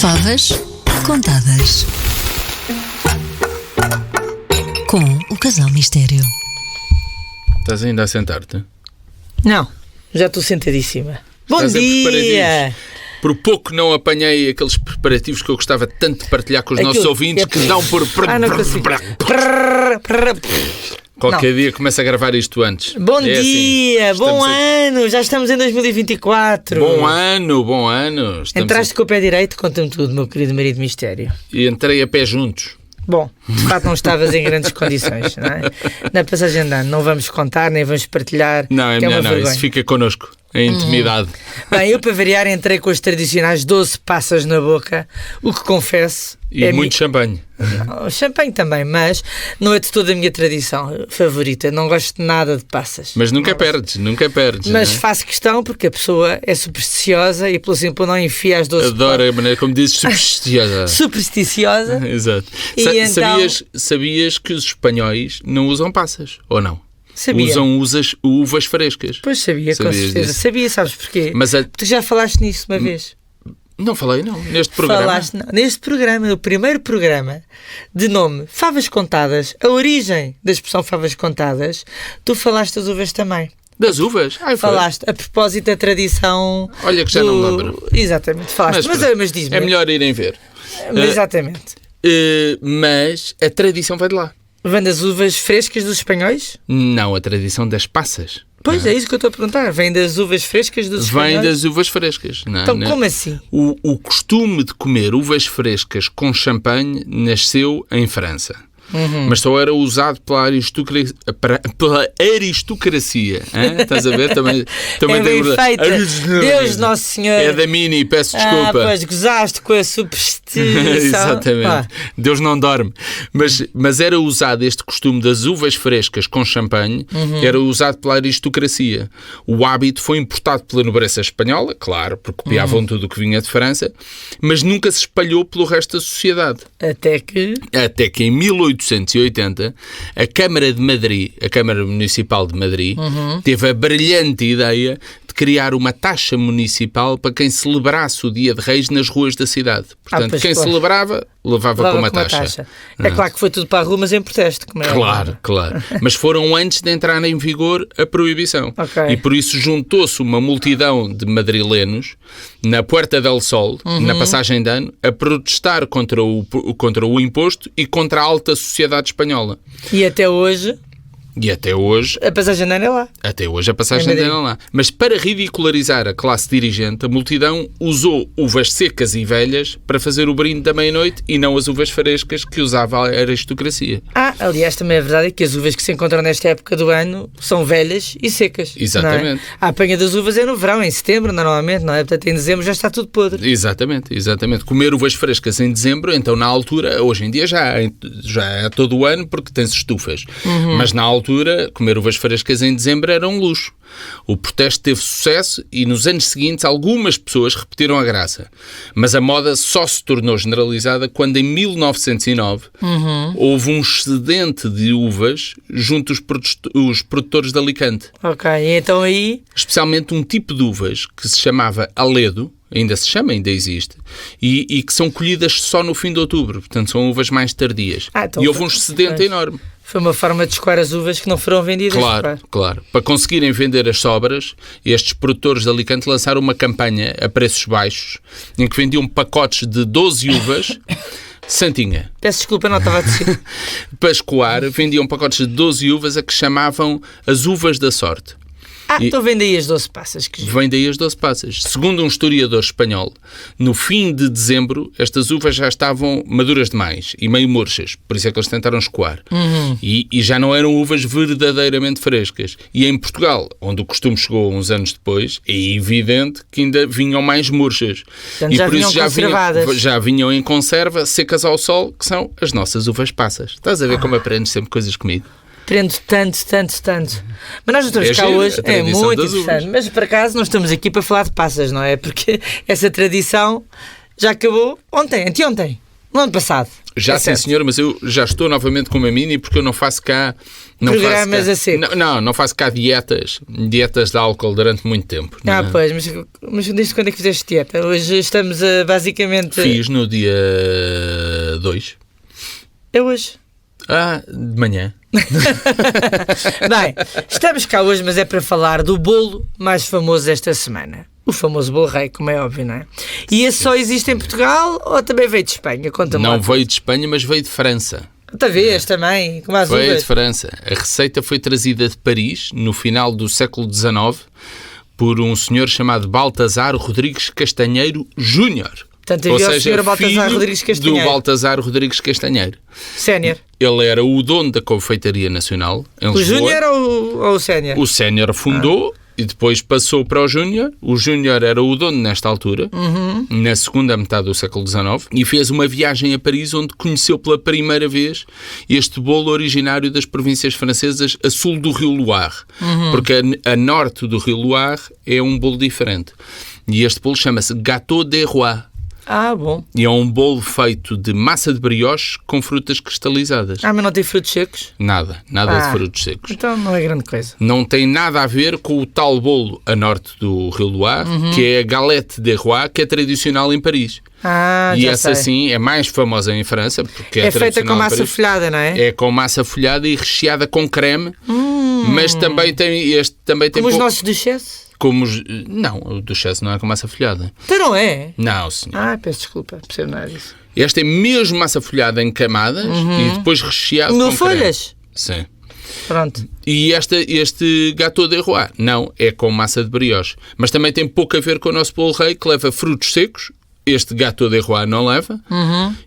Favas contadas com o Casal Mistério. Estás ainda a sentar-te? Não, já estou sentadíssima. Bom Estás dia! Por pouco não apanhei aqueles preparativos que eu gostava tanto de partilhar com os nossos ouvintes, que dão por... não consigo. Qualquer dia começa a gravar isto antes. Bom dia, assim. bom ano, já estamos em 2024. Bom ano. Entraste com o pé direito, conta-me tudo, meu querido marido mistério. E entrei a pé juntos. Bom, de facto não estavas em grandes condições, não é? Na passagem de ano não vamos contar, nem vamos partilhar. Não, é melhor não, isso fica connosco, em intimidade. Bem, eu para variar entrei com as tradicionais 12 passas na boca, o que confesso... E muito champanhe. Não, champanhe também, mas não é de toda a minha tradição favorita. Não gosto de nada de passas. Mas nunca perdes. Mas não é? faço questão porque a pessoa é supersticiosa e pelo simples não enfia as 12 Adoro a maneira como dizes supersticiosa. Supersticiosa. Exato. E então... Sabias que os espanhóis não usam passas, ou não? Sabia. Usam uvas frescas. Pois sabia, com Sabias certeza. disso? Sabia, sabes porquê? Mas Tu já falaste nisso uma vez. Não falei, não. Neste programa. Falaste, não. Neste programa, no primeiro programa, de nome Favas Contadas, a origem da expressão Favas Contadas, tu falaste das uvas também. Das uvas? Ai, foi. Falaste a propósito da tradição... Olha que já não me lembro. Exatamente, falaste. Mas diz-me. É melhor irem ver. Exatamente. Mas a tradição vai de lá. Vem das uvas frescas dos espanhóis? Não, a tradição das passas. Pois, é isso que eu estou a perguntar. Vem das uvas frescas dos espanhóis? Vem das uvas frescas. Não, então, não. como assim? O costume de comer uvas frescas com champanhe nasceu em França. Mas só era usado pela aristocracia. Estás a ver? Também é bem feita. Deus Nosso Senhor. É da Mini, peço desculpa. Pois, gozaste com a superstição. Exatamente. Deus não dorme. Mas era usado este costume das uvas frescas com champanhe, era usado pela aristocracia. O hábito foi importado pela nobreza espanhola, claro, porque copiavam tudo o que vinha de França, mas nunca se espalhou pelo resto da sociedade. Até que em 1880, a Câmara de Madrid, a Câmara Municipal de Madrid, teve a brilhante ideia de criar uma taxa municipal para quem celebrasse o Dia de Reis nas ruas da cidade. Portanto, quem celebrava, levava com uma taxa. É claro que foi tudo para a rua, mas em protesto. Como é Claro. Mas foram antes de entrar em vigor a proibição. Okay. E por isso juntou-se uma multidão de madrilenos na Puerta del Sol, na passagem de ano, a protestar contra o imposto e contra a alta sociedade espanhola. E até hoje... a passagem de ano é lá. Até hoje a passagem de ano é lá. Mas para ridicularizar a classe dirigente, a multidão usou uvas secas e velhas para fazer o brinde da meia-noite e não as uvas frescas que usava a aristocracia. Aliás, também é verdade que as uvas que se encontram nesta época do ano são velhas e secas. Exatamente. Não é? A apanha das uvas é no verão, em setembro, normalmente, não é? Portanto, em dezembro já está tudo podre. Exatamente. Comer uvas frescas em dezembro, então na altura, hoje em dia já é todo o ano porque tem-se estufas. Mas na altura, comer uvas frescas em dezembro era um luxo. O protesto teve sucesso e nos anos seguintes algumas pessoas repetiram a graça. Mas a moda só se tornou generalizada quando em 1909 houve um excedente de uvas junto os produtores de Alicante. Ok, e então aí... Especialmente um tipo de uvas que se chamava aledo, ainda existe, e que são colhidas só no fim de outubro. Portanto, são uvas mais tardias. Então e houve um excedente enorme. Foi uma forma de escoar as uvas que não foram vendidas. Claro. Para conseguirem vender as sobras, estes produtores de Alicante lançaram uma campanha a preços baixos, em que vendiam pacotes de 12 uvas... Santinha. Peço desculpa, não estava a dizer. Para escoar, vendiam pacotes de 12 uvas a que chamavam as uvas da sorte. Então vem daí as 12 passas. Vem daí as 12 passas. Segundo um historiador espanhol, no fim de dezembro, estas uvas já estavam maduras demais e meio murchas. Por isso é que eles tentaram escoar. E já não eram uvas verdadeiramente frescas. E em Portugal, onde o costume chegou uns anos depois, é evidente que ainda vinham mais murchas. Portanto, e já por vinham isso conservadas. já vinham em conserva, secas ao sol, que são as nossas uvas passas. Estás a ver como aprendes sempre coisas comigo? Aprendo tanto. Mas nós estamos cá hoje, é muito interessante. Mas por acaso não estamos aqui para falar de passas, não é? Porque essa tradição já acabou anteontem. No ano passado. Já É sim, certo. senhor, mas eu já estou novamente com uma mini porque eu não faço cá... Programas a seco. Não faço cá dietas de álcool durante muito tempo. não. Pois, mas desde quando é que fizeste dieta? Hoje estamos a basicamente... Fiz no dia 2. É hoje. De manhã. Bem, estamos cá hoje, mas é para falar do bolo mais famoso desta semana. O famoso bolo rei, como é óbvio, não é? E esse só existe em Portugal ou também veio de Espanha? Conta-me lá. Não veio de Espanha, mas veio de França. Outra vez também, como as Veio uvas. de França. A receita foi trazida de Paris, no final do século XIX, por um senhor chamado Baltasar Rodrigues Castanheiro Júnior. Portanto, havia o senhor Baltasar filho Rodrigues Castanheiro. do Baltasar Rodrigues Castanheiro. Sénior. Ele era o dono da Confeitaria Nacional, em O Lisboa. Júnior ou o Sénior? O sénior fundou e depois passou para o júnior. O júnior era o dono nesta altura, na segunda metade do século XIX, e fez uma viagem a Paris onde conheceu pela primeira vez este bolo originário das províncias francesas a sul do Rio Loire. Porque a norte do Rio Loire é um bolo diferente. E este bolo chama-se Gâteau des Rois. Bom. E é um bolo feito de massa de brioche com frutas cristalizadas. Mas não tem frutos secos? Nada de frutos secos. Então não é grande coisa. Não tem nada a ver com o tal bolo a norte do Rio Loire, que é a galette des rois, que é tradicional em Paris. E já essa sei. sim é mais famosa em França, porque É feita tradicional com em massa Paris. folhada, não é? É com massa folhada e recheada com creme, mas também tem Como os pouco- nossos duchesse? Não, o duchesse não é com massa folhada. Então não é? Não, senhor. Peço desculpa, percebo nada disso. Esta é mesmo massa folhada em camadas e depois recheado No com folhas? creme. Sim. Pronto. E este Gâteau des Rois, não, é com massa de brioche. Mas também tem pouco a ver com o nosso bolo rei, que leva frutos secos. Este Gâteau des Rois não leva.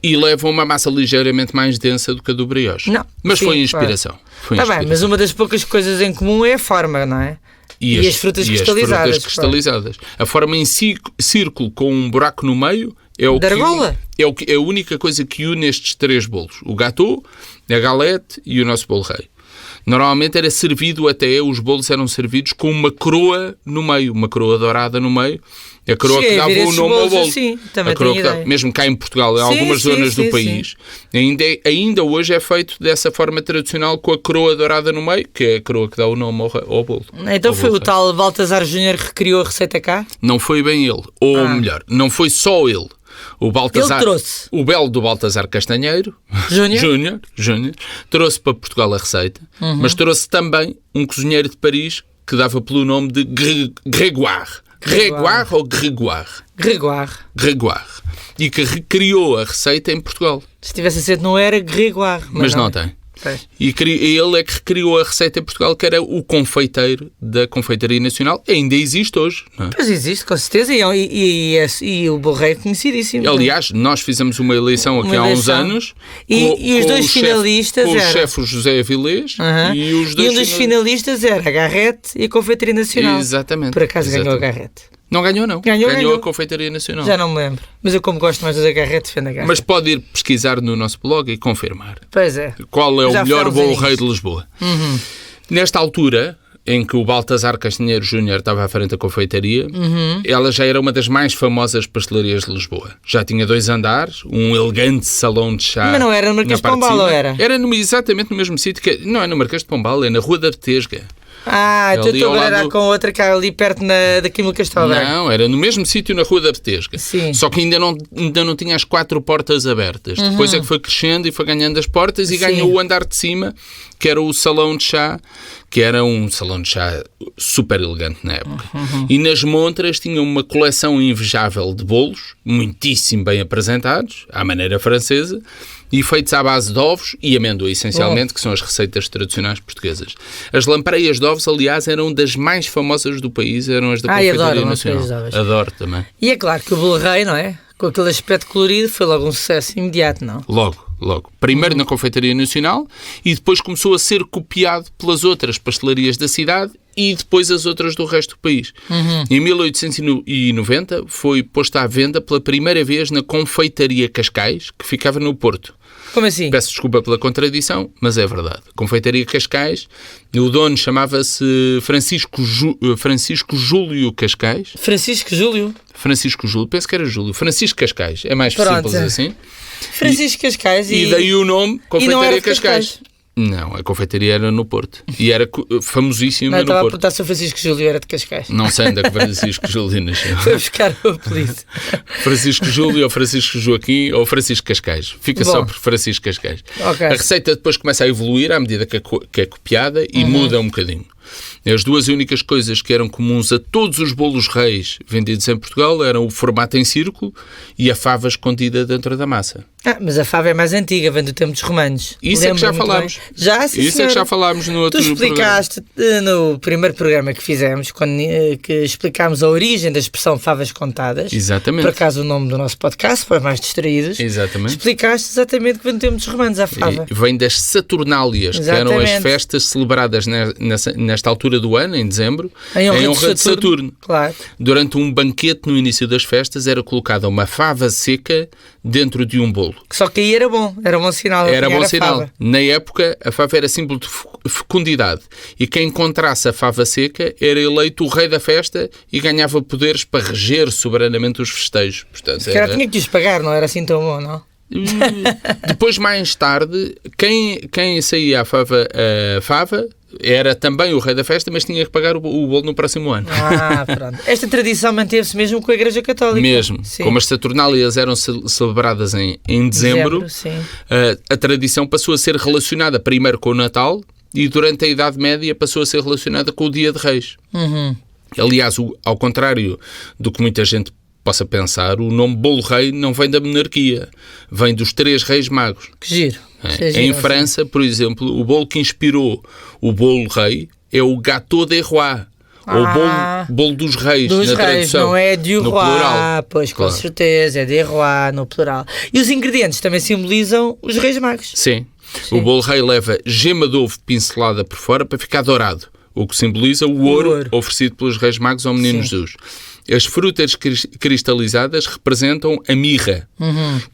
E leva uma massa ligeiramente mais densa do que a do brioche. Não. Mas Sim, foi inspiração. Foi Está bem, inspiração. mas uma das poucas coisas em comum é a forma, não é? E as frutas cristalizadas. Frutas cristalizadas. A forma em círculo com um buraco no meio é o Da que argola? é a única coisa que une estes três bolos. O gâteau, a galette e o nosso bolo rei. Normalmente era servido os bolos eram servidos com uma coroa no meio, uma coroa dourada no meio. A coroa Cheguei que a ver dava o esses nome ao bolos bolo. assim, também A coroa tenho que dava- ideia. mesmo cá em Portugal, em algumas zonas do país, ainda hoje é feito dessa forma tradicional com a coroa dourada no meio, que é a coroa que dá o nome ao bolo. Então Ao foi bolo o rei. tal Baltasar Júnior que criou a receita cá? Não foi bem ele. Ou melhor, não foi só ele. O Baltasar, Ele trouxe. o belo do Baltasar Castanheiro, Júnior? Júnior, trouxe para Portugal a receita, mas trouxe também um cozinheiro de Paris que dava pelo nome de Grégoire. Grégoire ou Grégoire? Grégoire. E que recriou a receita em Portugal. Se tivesse aceito não era Grégoire. Mas não tem. Pois. E ele é que recriou a receita em Portugal, que era o confeiteiro da Confeitaria Nacional. Ainda existe hoje. Não é? Pois existe, com certeza. E o bolo rei é conhecidíssimo. Aliás, nós fizemos uma eleição aqui há uns anos. E os dois finalistas com o eram? chefe José Avilés e os E dois um dos finalistas era a Garrete e a Confeitaria Nacional. Exatamente. Por acaso ganhou a Exatamente. Garrete. Não ganhou, não. Ganhou. a Confeitaria Nacional. Já não me lembro. Mas eu, como gosto mais da Garrete, defendo a Garrete. Mas pode ir pesquisar no nosso blog e confirmar Pois é. qual é o Já melhor fomos bolo amigos. rei de Lisboa. Nesta altura, em que o Baltasar Castanheiro Júnior estava à frente da confeitaria, ela já era uma das mais famosas pastelarias de Lisboa. Já tinha 2 andares, um elegante salão de chá. Mas não era no Marquês na de parte Pombal, cima. ou era? Era exatamente no mesmo sítio. Não é no Marquês de Pombal, é na Rua da Betesga. Então Ali estou ao a baralhar lado- com outra que há ali perto da Química Castelo Branco. Não, era no mesmo sítio na Rua da Betesga. Sim. Só que ainda não tinha as 4 portas abertas. Depois é que foi crescendo e foi ganhando as portas e Sim. ganhou o andar de cima, que era o salão de chá, que era um salão de chá super elegante na época. E nas montras tinha uma coleção invejável de bolos, muitíssimo bem apresentados, à maneira francesa, e feitos à base de ovos e amêndoa, essencialmente, que são as receitas tradicionais portuguesas. As lampreias de ovos, aliás, eram das mais famosas do país, eram as da Confeitaria adoro Nacional. lampreias de ovos. Adoro também. E é claro que o bolo rei, não é? Com aquele aspecto colorido, foi logo um sucesso imediato, não? Logo. Primeiro na Confeitaria Nacional e depois começou a ser copiado pelas outras pastelarias da cidade e depois as outras do resto do país. Em 1890 foi posto à venda pela primeira vez na Confeitaria Cascais, que ficava no Porto. Como assim? Peço desculpa pela contradição, mas é verdade. Confeitaria Cascais, o dono chamava-se Francisco Júlio Cascais. Francisco Júlio? Francisco Júlio, penso que era Júlio. Francisco Cascais, é mais Pronto. simples assim. Francisco Cascais E daí o nome não Confeitaria era de Cascais. Não, a confeitaria era no Porto. E era famosíssima Não, no estava a Porto. perguntar se o Francisco Júlio era de Cascais. Não sei onde é que Francisco Júlio nasceu. Foi buscar o apelido. Francisco Júlio ou Francisco Joaquim ou Francisco Cascais. Fica Bom. só por Francisco Cascais. Ok. A receita depois começa a evoluir à medida que é copiada e muda um bocadinho. As duas únicas coisas que eram comuns a todos os bolos reis vendidos em Portugal eram o formato em círculo e a fava escondida dentro da massa. Mas a fava é mais antiga, vem do tempo dos romanos. Isso é que já Lembro-me muito falámos. bem. Já, sim, Isso é que senhora. já falámos no Tu outro explicaste no primeiro programa que fizemos, quando que explicámos a origem da expressão favas contadas. Exatamente. Por acaso o nome do nosso podcast, para os mais distraídos. Exatamente. Explicaste exatamente que vem do tempo dos romanos, a fava. E vem das Saturnálias, que eram as Exatamente. festas celebradas nesta altura do ano, em dezembro, Em honra de de Saturno. Claro. Durante um banquete no início das festas era colocada uma fava seca dentro de um bolo. Só que aí era bom sinal. Era apanhar bom a sinal. fava. Na época, a fava era símbolo de fecundidade e quem encontrasse a fava seca era eleito o rei da festa e ganhava poderes para reger soberanamente os festejos. Portanto, Se calhar tinha que os pagar, não era assim tão bom, não? Depois, mais tarde, quem saía a fava era também o rei da festa, mas tinha que pagar o bolo no próximo ano. Pronto. Esta tradição manteve-se mesmo com a Igreja Católica. Mesmo. Sim. Como as Saturnálias eram celebradas em dezembro, Sim. a tradição passou a ser relacionada primeiro com o Natal e durante a Idade Média passou a ser relacionada com o Dia de Reis. Aliás, ao contrário do que muita gente possa pensar, o nome Bolo Rei não vem da monarquia, vem dos 3 reis magos. Que giro. Em França, por exemplo, o bolo que inspirou o Bolo Rei é o Gâteau des Rois, ou bolo dos reis, Dos na reis, tradução. não é de no roi. plural. Pois, Claro. com certeza, é de roi no plural. E os ingredientes também simbolizam os reis magos. Sim. O Bolo Rei leva gema de ovo pincelada por fora para ficar dourado, o que simboliza o ouro oferecido pelos reis magos ao menino Jesus. As frutas cristalizadas representam a mirra,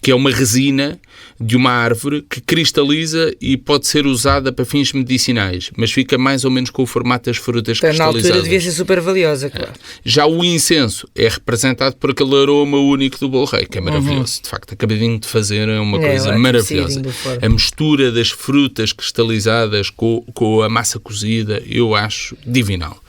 que é uma resina de uma árvore que cristaliza e pode ser usada para fins medicinais, mas fica mais ou menos com o formato das frutas Então, na cristalizadas. altura devia ser super valiosa, claro. Já o incenso é representado por aquele aroma único do Bolo Rei, que é maravilhoso. De facto, acabadinho de fazer é uma coisa ótimo, maravilhosa. saídinho do forno. A mistura das frutas cristalizadas com a massa cozida, eu acho divinal.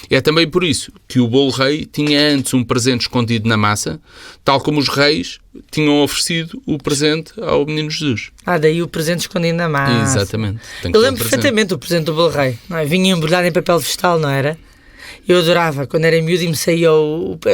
É também por isso que o Bolo Rei tinha antes um presente escondido na massa, tal como os reis tinham oferecido o presente ao menino Jesus. Daí o presente escondido na massa. Exatamente. Tem que Eu ter um lembro presente. perfeitamente o presente do Bolo Rei. Não é? Vinha embrulhado em papel vegetal, não era? Eu adorava, quando era miúdo e me saía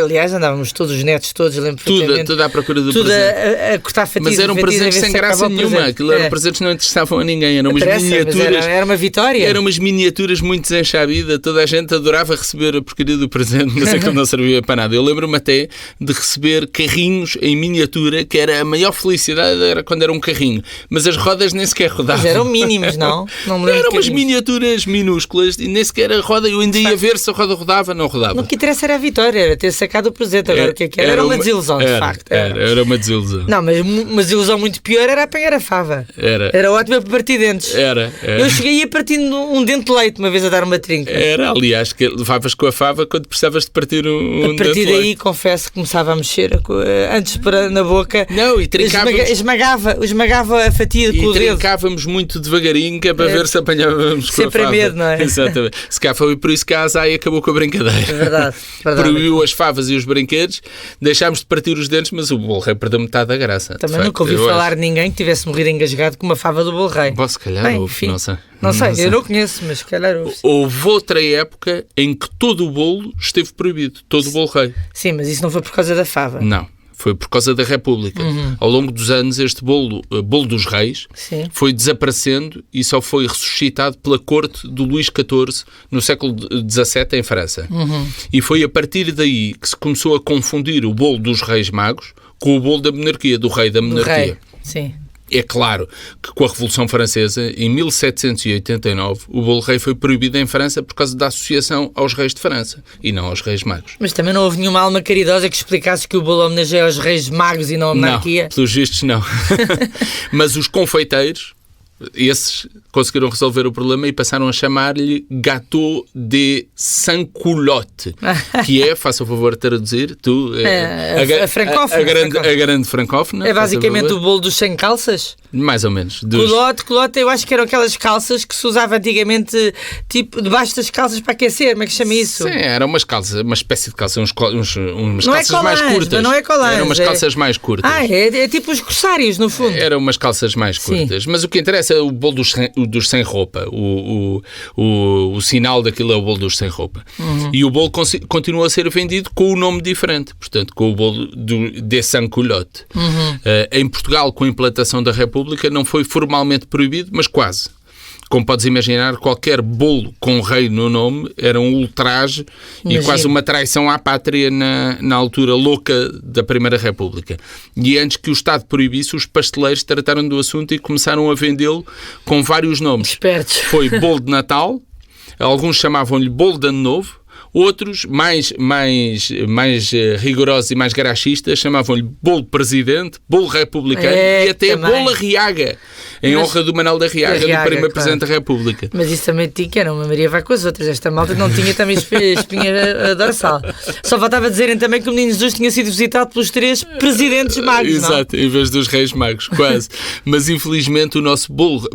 aliás, andávamos todos, os netos todos, eu lembro perfeitamente. Tudo à procura do Tudo presente. a cortar fatias. Mas eram de fatias, a presentes ver sem se graça acabava o nenhuma. presente. Aquilo eram presentes que não interessavam a ninguém. Eram umas Interessa, mas miniaturas. era uma vitória. Eram umas miniaturas muito desenchabidas. Toda a gente adorava receber a porcaria do presente, mas aquilo não servia para nada. Eu lembro-me até de receber carrinhos em miniatura, que era a maior felicidade, era quando era um carrinho. Mas as rodas nem sequer rodavam. Mas eram mínimos, não? Não me lembro. Eram de umas carrinhos. miniaturas minúsculas e nem sequer a roda. Eu ainda ia ver se a roda rodava, não rodava. O que interessa era a vitória, era ter sacado o presente. Agora o que é que era? Era uma desilusão, de facto. Era uma desilusão. Não, mas uma desilusão muito pior era apanhar a fava. Era ótima para partir dentes. Era. Eu cheguei a partir um dente de leite uma vez a dar uma trinca. Era, aliás, que levavas com a fava quando precisavas de partir um A partir dente de daí, leite. confesso que começava a mexer antes para na boca. Não, e trincávamos. Esmagava a fatia com o E dedo. trincávamos muito devagarinho, que é para ver se apanhávamos com a Sempre a fava. medo, não é? Exatamente. Se cá foi por isso que a Azai acabou com a brincadeira. Verdade. Proibiu as favas e os brinquedos, deixámos de partir os dentes, mas o Bolo Rei perdeu metade da graça. de Também facto. nunca ouvi Eu falar acho. de ninguém que tivesse morrido engasgado com uma fava do Bolo Rei. Bom, se calhar Bem, houve, enfim. não sei. Não sei, eu não conheço, mas se calhar houve. Houve outra época em que todo o bolo esteve proibido. Todo o Bolo Rei. Sim, mas isso não foi por causa da fava. Não. Foi por causa da República. Ao longo dos anos, este bolo dos reis, Sim. foi desaparecendo e só foi ressuscitado pela corte do Luís XIV no século XVII em França. E foi a partir daí que se começou a confundir o bolo dos reis magos com o bolo da monarquia, do rei da Do monarquia. rei. Sim. É claro que com a Revolução Francesa, em 1789, o bolo rei foi proibido em França por causa da associação aos reis de França e não aos reis magos. Mas também não houve nenhuma alma caridosa que explicasse que o bolo homenageia aos reis magos e não à monarquia? Não, pelos vistos não. Mas os confeiteiros, esses conseguiram resolver o problema e passaram a chamar-lhe Gâteau de Sans-Culotte, que é, faça o favor de traduzir, tu, a francófona. A grande francófona. É basicamente o bolo dos sem calças? Mais ou menos. Culotte, eu acho que eram aquelas calças que se usava antigamente, tipo, debaixo das calças para aquecer, como é que chama isso? Sim, eram umas calças, uma espécie de calça, umas não calças é mais curtas. Não é colãs, eram umas calças mais curtas. É tipo os corsários, no fundo. Eram umas calças mais curtas. Sim. Mas o que interessa é o bolo dos sem roupa. O sinal daquilo é o bolo dos sem roupa. E o bolo continua a ser vendido com o nome diferente. Portanto, com o bolo de Sans-Culotte. Em Portugal, com a implantação da República, não foi formalmente proibido, mas quase. Como podes imaginar, qualquer bolo com rei no nome era um ultraje e quase uma traição à pátria na altura louca da Primeira República. E antes que o Estado proibisse, os pasteleiros trataram do assunto e começaram a vendê-lo com vários nomes. Espertos. Foi bolo de Natal, alguns chamavam-lhe bolo de Ano Novo, outros, mais rigorosos e mais graxistas, chamavam-lhe bolo presidente, bolo republicano e até bolo Arriaga, em honra do Manuel da Arriaga, do primeiro Presidente da República. Mas isso também tinha, que era uma Maria vai com as outras. Esta malta não tinha também espinha dorsal. Só faltava dizerem também que o Menino Jesus tinha sido visitado pelos 3 presidentes magos, Exato, não? Em vez dos reis magos, quase. Mas infelizmente o nosso bolo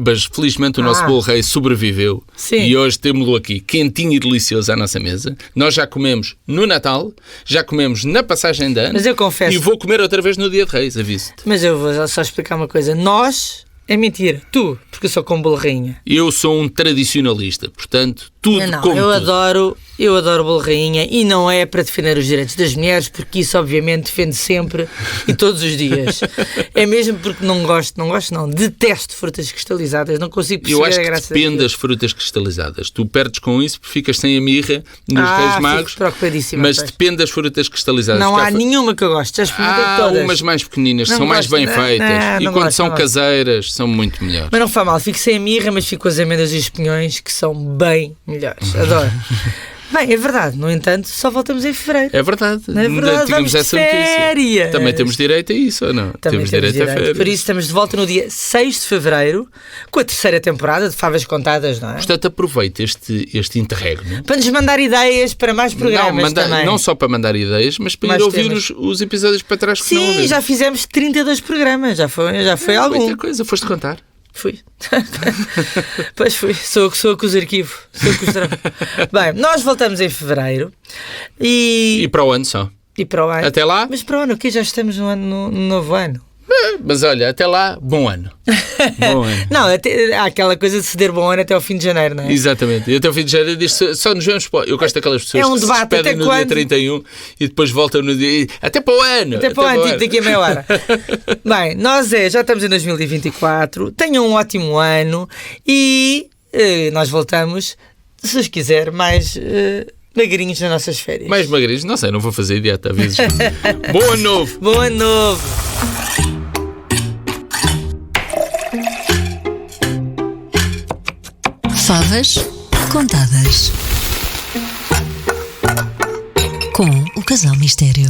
rei sobreviveu. Sim. E hoje temos-lo aqui, quentinho e delicioso à nossa mesa. Nós já comemos no Natal, já comemos na passagem de ano. Mas eu confesso. E vou comer outra vez no Dia de Reis, aviso-te. Mas eu vou só explicar uma coisa. Nós... É mentira. Tu, porque eu sou como bolo rainha. Eu sou um tradicionalista, portanto, tudo como eu adoro bolo rainha e não é para defender os direitos das mulheres, porque isso obviamente defendo sempre e todos os dias. É mesmo porque não, detesto frutas cristalizadas, não consigo perceber a graça. Eu acho que depende das frutas cristalizadas. Tu perdes com isso porque ficas sem a mirra nos Reis Magos, mas depende das frutas cristalizadas. Não há nenhuma que eu gosto, já experimentei todas. Há umas mais pequeninas, são mais bem feitas e quando são caseiras são muito melhores. Mas não faz mal, fico sem a mirra, mas fico com as amêndoas e os pinhões que são bem melhores. Adoro. Bem, é verdade, no entanto, só voltamos em fevereiro. É verdade. Não é verdade, vamos de férias. Também temos direito a isso, ou não? Também temos direito a férias. Por isso estamos de volta no dia 6 de fevereiro, com a 3ª temporada de Favas Contadas, não é? Portanto, aproveita este interregno. Para nos mandar ideias para mais programas também. Não só para mandar ideias, mas para ir ouvir os episódios para trás que não ouvimos. Sim, já fizemos 32 programas, já foi algum. Muita coisa, foste contar. Fui. Pois fui. Sou com os arquivos. Bem, nós voltamos em fevereiro e para o ano só. E para o ano. Até lá? Mas para o ano, o quê? Já estamos no novo ano. Mas olha, até lá, bom ano. Bom ano. Não, há aquela coisa de ceder bom ano até ao fim de janeiro, não é? Exatamente. E até ao fim de janeiro diz só nos vemos. Eu gosto daquelas pessoas que se despedem no dia 31 e depois voltam no dia. Até para o ano. Até para o ano, tipo daqui a meia hora. Bem, nós já estamos em 2024. Tenham um ótimo ano e nós voltamos, se os quiser, mais. Magrinhos nas nossas férias. Mais magrinhos? Não sei, não vou fazer dieta, avisos. Bom ano novo! Bom ano novo! Favas Contadas com o Casal Mistério.